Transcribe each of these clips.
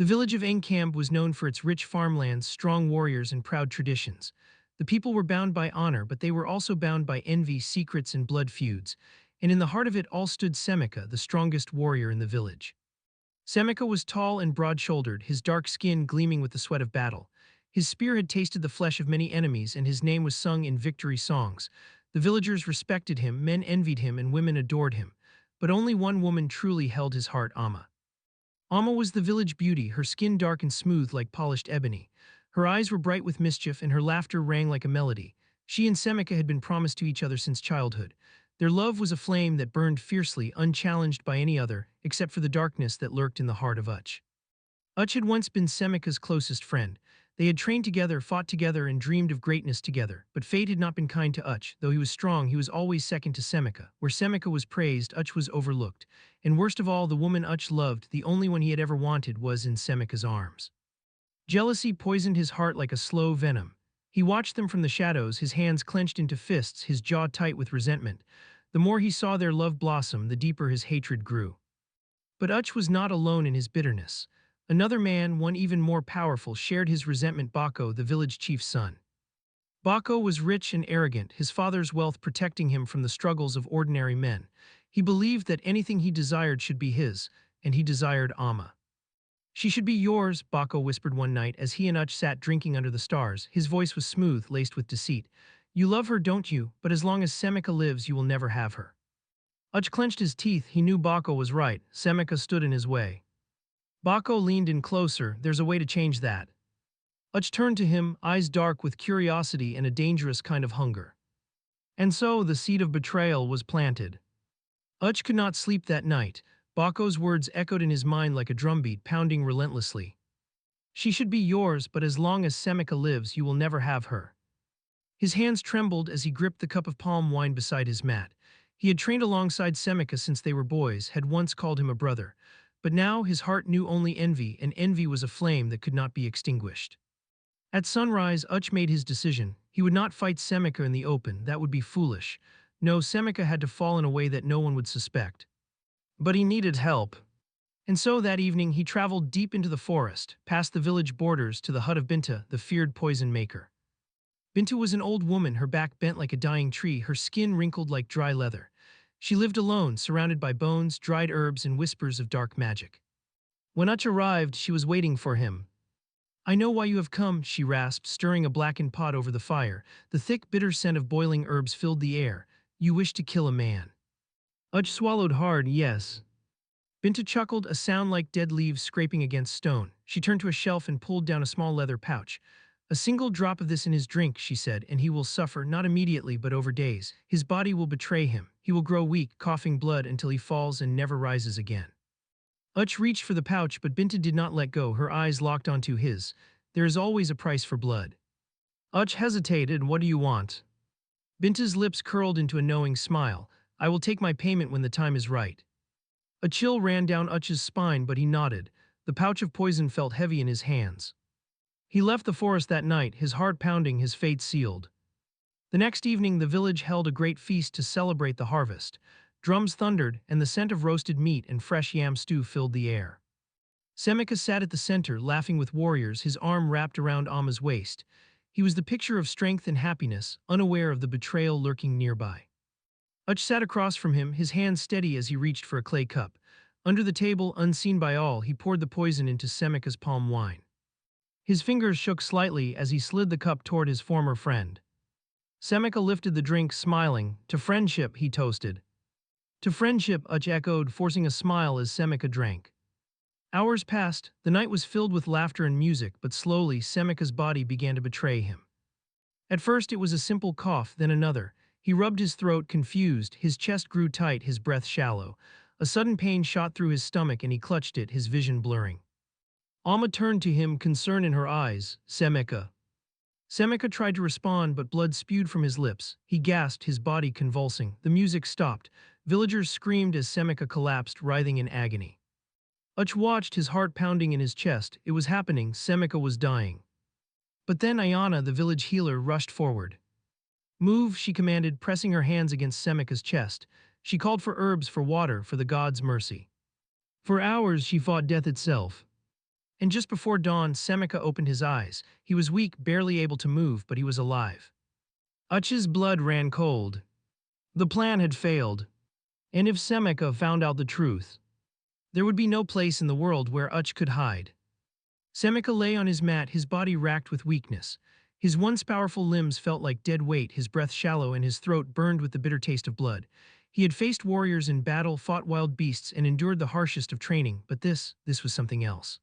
The village of Enkamb was known for its rich farmlands, strong warriors, and proud traditions. The people were bound by honor, but they were also bound by envy, secrets, and blood feuds. And in the heart of it all stood Semeka, the strongest warrior in the village. Semeka was tall and broad-shouldered, his dark skin gleaming with the sweat of battle. His spear had tasted the flesh of many enemies, and his name was sung in victory songs. The villagers respected him, men envied him, and women adored him. But only one woman truly held his heart, Amma. Amma was the village beauty, her skin dark and smooth like polished ebony. Her eyes were bright with mischief, and her laughter rang like a melody. She and Semeka had been promised to each other since childhood. Their love was a flame that burned fiercely, unchallenged by any other, except for the darkness that lurked in the heart of Uche. Uche had once been Semeka's closest friend. They had trained together, fought together, and dreamed of greatness together. But fate had not been kind to Uche. Though he was strong, he was always second to Semeka. Where Semeka was praised, Uche was overlooked. And worst of all, the woman Uche loved, the only one he had ever wanted, was in Semeka's arms. Jealousy poisoned his heart like a slow venom. He watched them from the shadows, his hands clenched into fists, his jaw tight with resentment. The more he saw their love blossom, the deeper his hatred grew. But Uche was not alone in his bitterness. Another man, one even more powerful, shared his resentment: Bako, the village chief's son. Bako was rich and arrogant, his father's wealth protecting him from the struggles of ordinary men. He believed that anything he desired should be his, and he desired Amma. "She should be yours," Bako whispered one night as he and Uche sat drinking under the stars. His voice was smooth, laced with deceit. "You love her, don't you? But as long as Semeka lives, you will never have her." Uche clenched his teeth. He knew Bako was right. Semeka stood in his way. Bako leaned in closer. "There's a way to change that." Uche turned to him, eyes dark with curiosity and a dangerous kind of hunger. And so the seed of betrayal was planted. Uche could not sleep that night. Bako's words echoed in his mind like a drumbeat, pounding relentlessly. "She should be yours, but as long as Semeka lives, you will never have her." His hands trembled as he gripped the cup of palm wine beside his mat. He had trained alongside Semeka since they were boys, had once called him a brother. But now his heart knew only envy, and envy was a flame that could not be extinguished. At sunrise, Uche made his decision. He would not fight Semeka in the open. That would be foolish. No, Semeka had to fall in a way that no one would suspect. But he needed help. And so that evening he traveled deep into the forest, past the village borders to the hut of Binta, the feared poison maker. Binta was an old woman, her back bent like a dying tree, her skin wrinkled like dry leather. She lived alone, surrounded by bones, dried herbs, and whispers of dark magic. When Uche arrived, she was waiting for him. "I know why you have come," she rasped, stirring a blackened pot over the fire. The thick, bitter scent of boiling herbs filled the air. "You wish to kill a man." Uche swallowed hard. "Yes." Binta chuckled, a sound like dead leaves scraping against stone. She turned to a shelf and pulled down a small leather pouch. "A single drop of this in his drink," she said, "and he will suffer, not immediately but over days. His body will betray him. He will grow weak, coughing blood until he falls and never rises again." Uche reached for the pouch, but Binta did not let go, her eyes locked onto his. "There is always a price for blood." Uche hesitated. "What do you want?" Binta's lips curled into a knowing smile. "I will take my payment when the time is right." A chill ran down Uche's spine, but he nodded. The pouch of poison felt heavy in his hands. He left the forest that night, his heart pounding, his fate sealed. The next evening, the village held a great feast to celebrate the harvest. Drums thundered, and the scent of roasted meat and fresh yam stew filled the air. Semeka sat at the center, laughing with warriors, his arm wrapped around Amma's waist. He was the picture of strength and happiness, unaware of the betrayal lurking nearby. Uche sat across from him, his hands steady as he reached for a clay cup. Under the table, unseen by all, he poured the poison into Semeka's palm wine. His fingers shook slightly as he slid the cup toward his former friend. Semeka lifted the drink, smiling. "To friendship," he toasted. "To friendship," Uche echoed, forcing a smile as Semeka drank. Hours passed. The night was filled with laughter and music, but slowly Semeka's body began to betray him. At first it was a simple cough, then another. He rubbed his throat, confused. His chest grew tight, his breath shallow. A sudden pain shot through his stomach and he clutched it, his vision blurring. Amma turned to him, concern in her eyes. "Semeka." Semeka tried to respond, but blood spewed from his lips. He gasped, his body convulsing. The music stopped. Villagers screamed as Semeka collapsed, writhing in agony. Uche watched, his heart pounding in his chest. It was happening. Semeka was dying. But then Ayana, the village healer, rushed forward. "Move," she commanded, pressing her hands against Semeka's chest. She called for herbs, for water, for the gods' mercy. For hours she fought death itself. And just before dawn, Semeka opened his eyes. He was weak, barely able to move, but he was alive. Uche's blood ran cold. The plan had failed. And if Semeka found out the truth, there would be no place in the world where Uche could hide. Semeka lay on his mat, his body racked with weakness. His once powerful limbs felt like dead weight, his breath shallow, and his throat burned with the bitter taste of blood. He had faced warriors in battle, fought wild beasts, and endured the harshest of training, but this was something else.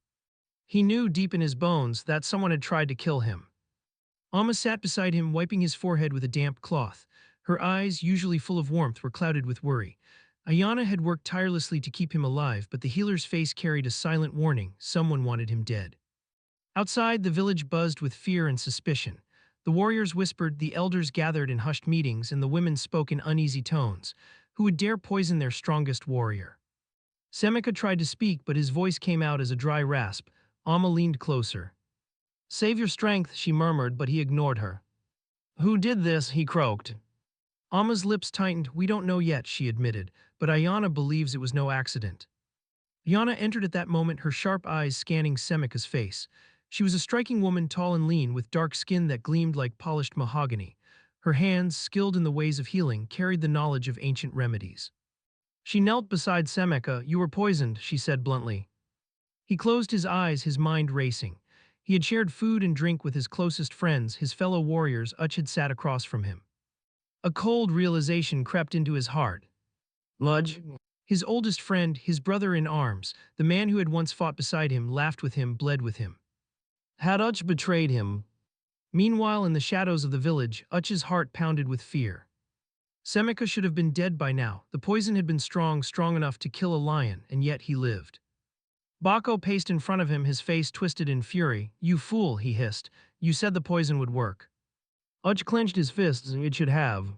He knew deep in his bones that someone had tried to kill him. Amma sat beside him, wiping his forehead with a damp cloth. Her eyes, usually full of warmth, were clouded with worry. Ayana had worked tirelessly to keep him alive, but the healer's face carried a silent warning: someone wanted him dead. Outside, the village buzzed with fear and suspicion. The warriors whispered, the elders gathered in hushed meetings, and the women spoke in uneasy tones. Who would dare poison their strongest warrior? Semeka tried to speak, but his voice came out as a dry rasp. Amma leaned closer. Save your strength, she murmured, but he ignored her. Who did this? He croaked. Amma's lips tightened. We don't know yet, she admitted, but Ayana believes it was no accident. Ayana entered at that moment, her sharp eyes scanning Semeka's face. She was a striking woman, tall and lean, with dark skin that gleamed like polished mahogany. Her hands, skilled in the ways of healing, carried the knowledge of ancient remedies. She knelt beside Semeka. You were poisoned, she said bluntly. He closed his eyes, his mind racing. He had shared food and drink with his closest friends, his fellow warriors. Uche had sat across from him. A cold realization crept into his heart. Ludge, his oldest friend, his brother in arms, the man who had once fought beside him, laughed with him, bled with him. Had Uche betrayed him? Meanwhile, in the shadows of the village, Uche's heart pounded with fear. Semeka should have been dead by now. The poison had been strong enough to kill a lion, and yet he lived. Bako paced in front of him, his face twisted in fury. You fool, he hissed. You said the poison would work. Uche clenched his fists. It should have.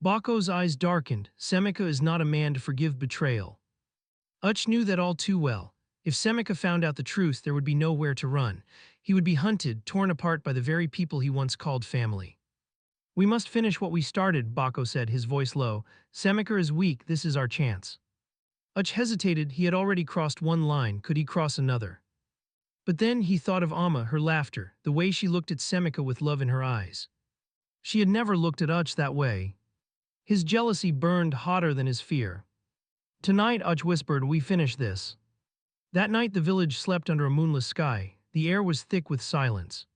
Bako's eyes darkened. Semeka is not a man to forgive betrayal. Uche knew that all too well. If Semeka found out the truth, there would be nowhere to run. He would be hunted, torn apart by the very people he once called family. We must finish what we started, Bako said, his voice low. Semeka is weak, this is our chance. Uche hesitated. He had already crossed one line. Could he cross another? But then he thought of Amma, her laughter, the way she looked at Semeka with love in her eyes. She had never looked at Uche that way. His jealousy burned hotter than his fear. Tonight, Uche whispered, we finish this. That night the village slept under a moonless sky. The air was thick with silence.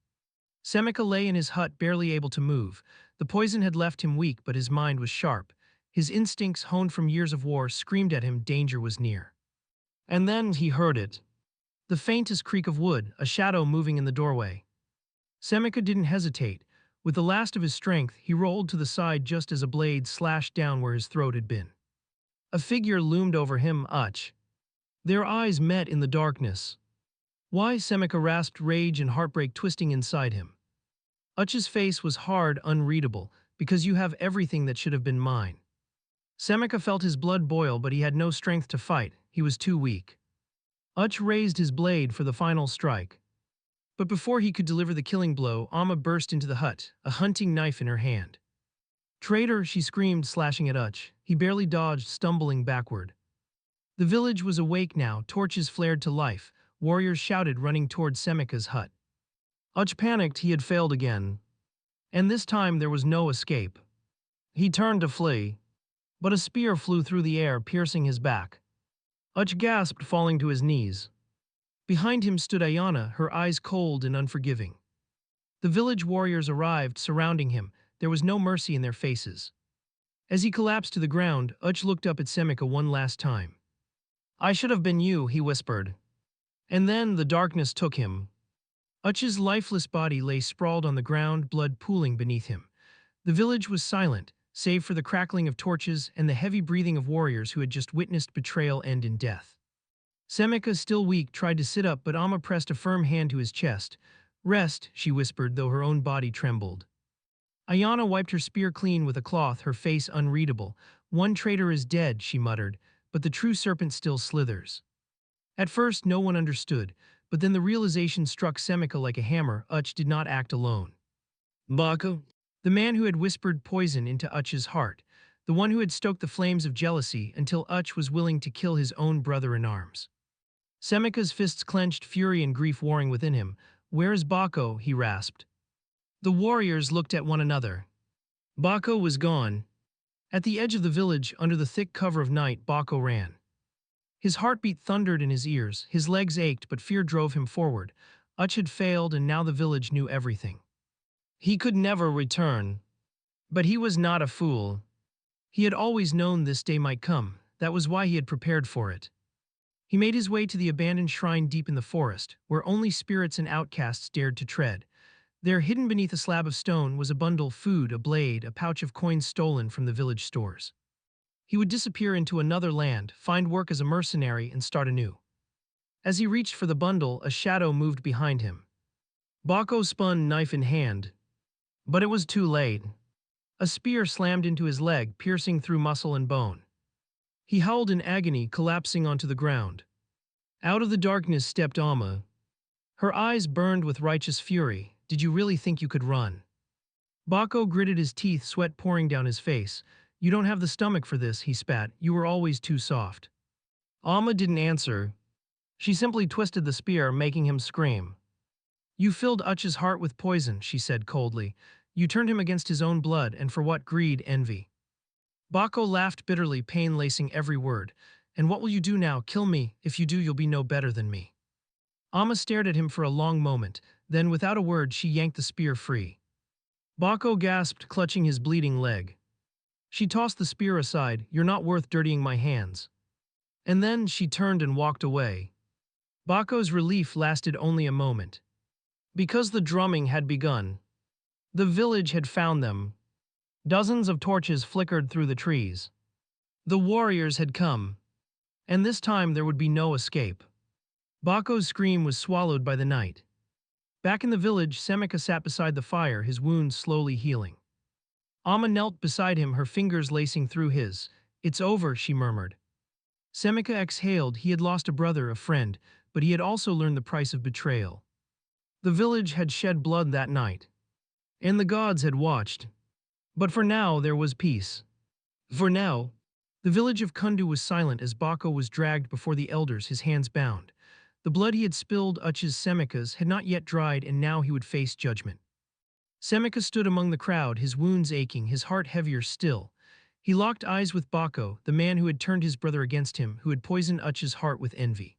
Semeka lay in his hut, barely able to move. The poison had left him weak, but his mind was sharp. His instincts, honed from years of war, screamed at him danger was near. And then he heard it. The faintest creak of wood, a shadow moving in the doorway. Semeka didn't hesitate. With the last of his strength, he rolled to the side just as a blade slashed down where his throat had been. A figure loomed over him, Uche. Their eyes met in the darkness. Why? Semeka rasped, rage and heartbreak twisting inside him. Uche's face was hard, unreadable. Because you have everything that should have been mine. Semeka felt his blood boil, but he had no strength to fight. He was too weak. Uche raised his blade for the final strike. But before he could deliver the killing blow, Amma burst into the hut, a hunting knife in her hand. Traitor, she screamed, slashing at Uche. He barely dodged, stumbling backward. The village was awake now, torches flared to life. Warriors shouted, running toward Semeka's hut. Uche panicked. He had failed again. And this time there was no escape. He turned to flee. But a spear flew through the air, piercing his back. Uche gasped, falling to his knees. Behind him stood Ayana, her eyes cold and unforgiving. The village warriors arrived, surrounding him. There was no mercy in their faces. As he collapsed to the ground, Uche looked up at Semeka one last time. I should have been you, he whispered. And then the darkness took him. Uche's lifeless body lay sprawled on the ground, blood pooling beneath him. The village was silent, save for the crackling of torches and the heavy breathing of warriors who had just witnessed betrayal end in death. Semeka, still weak, tried to sit up, but Amma pressed a firm hand to his chest. Rest, she whispered, though her own body trembled. Ayana wiped her spear clean with a cloth, her face unreadable. One traitor is dead, she muttered, but the true serpent still slithers. At first, no one understood, but then the realization struck Semeka like a hammer. Uche did not act alone. Bako, the man who had whispered poison into Uche's heart, the one who had stoked the flames of jealousy until Uche was willing to kill his own brother in arms. Semeka's fists clenched, fury and grief warring within him. "Where's Bako?" he rasped. The warriors looked at one another. Bako was gone. At the edge of the village, under the thick cover of night, Bako ran. His heartbeat thundered in his ears, his legs ached, but fear drove him forward. Uche had failed, and now the village knew everything. He could never return. But he was not a fool. He had always known this day might come. That was why he had prepared for it. He made his way to the abandoned shrine deep in the forest, where only spirits and outcasts dared to tread. There, hidden beneath a slab of stone, was a bundle, food, a blade, a pouch of coins stolen from the village stores. He would disappear into another land, find work as a mercenary, and start anew. As he reached for the bundle, a shadow moved behind him. Bako spun, knife in hand. But it was too late. A spear slammed into his leg, piercing through muscle and bone. He howled in agony, collapsing onto the ground. Out of the darkness stepped Alma. Her eyes burned with righteous fury. "Did you really think you could run?" Bako gritted his teeth, sweat pouring down his face. "You don't have the stomach for this," he spat. "You were always too soft." Alma didn't answer. She simply twisted the spear, making him scream. "You filled Uche's heart with poison," she said coldly. "You turned him against his own blood, and for what? Greed, envy." Bako laughed bitterly, pain lacing every word. "And what will you do now? Kill me? If you do, you'll be no better than me." Alma stared at him for a long moment, then without a word she yanked the spear free. Bako gasped, clutching his bleeding leg. She tossed the spear aside. "You're not worth dirtying my hands." And then she turned and walked away. Bako's relief lasted only a moment. Because the drumming had begun. The village had found them. Dozens of torches flickered through the trees. The warriors had come. And this time there would be no escape. Bako's scream was swallowed by the night. Back in the village, Semeka sat beside the fire, his wounds slowly healing. Alma knelt beside him, her fingers lacing through his. "It's over," she murmured. Semeka exhaled. He had lost a brother, a friend, but he had also learned the price of betrayal. The village had shed blood that night. And the gods had watched. But for now, there was peace. For now, the village of Kundu was silent as Bako was dragged before the elders, his hands bound. The blood he had spilled, Uche's, Semeka's, had not yet dried, and now he would face judgment. Semeka stood among the crowd, his wounds aching, his heart heavier still. He locked eyes with Bako, the man who had turned his brother against him, who had poisoned Uche's heart with envy.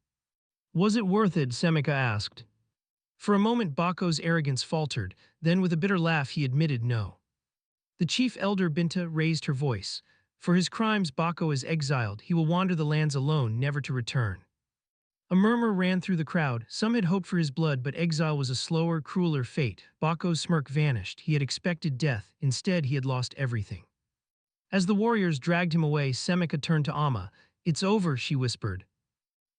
"Was it worth it?" Semeka asked. For a moment Bako's arrogance faltered, then with a bitter laugh he admitted no. The chief elder Binta raised her voice. "For his crimes Bako is exiled, he will wander the lands alone, never to return." A murmur ran through the crowd. Some had hoped for his blood, but exile was a slower, crueler fate. Bako's smirk vanished. He had expected death. Instead, he had lost everything. As the warriors dragged him away, Semeka turned to Alma. "It's over," she whispered.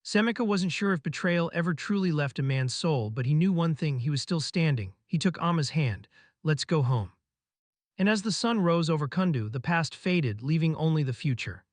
Semeka wasn't sure if betrayal ever truly left a man's soul, but he knew one thing: he was still standing. He took Alma's hand. "Let's go home." And as the sun rose over Kundu, the past faded, leaving only the future.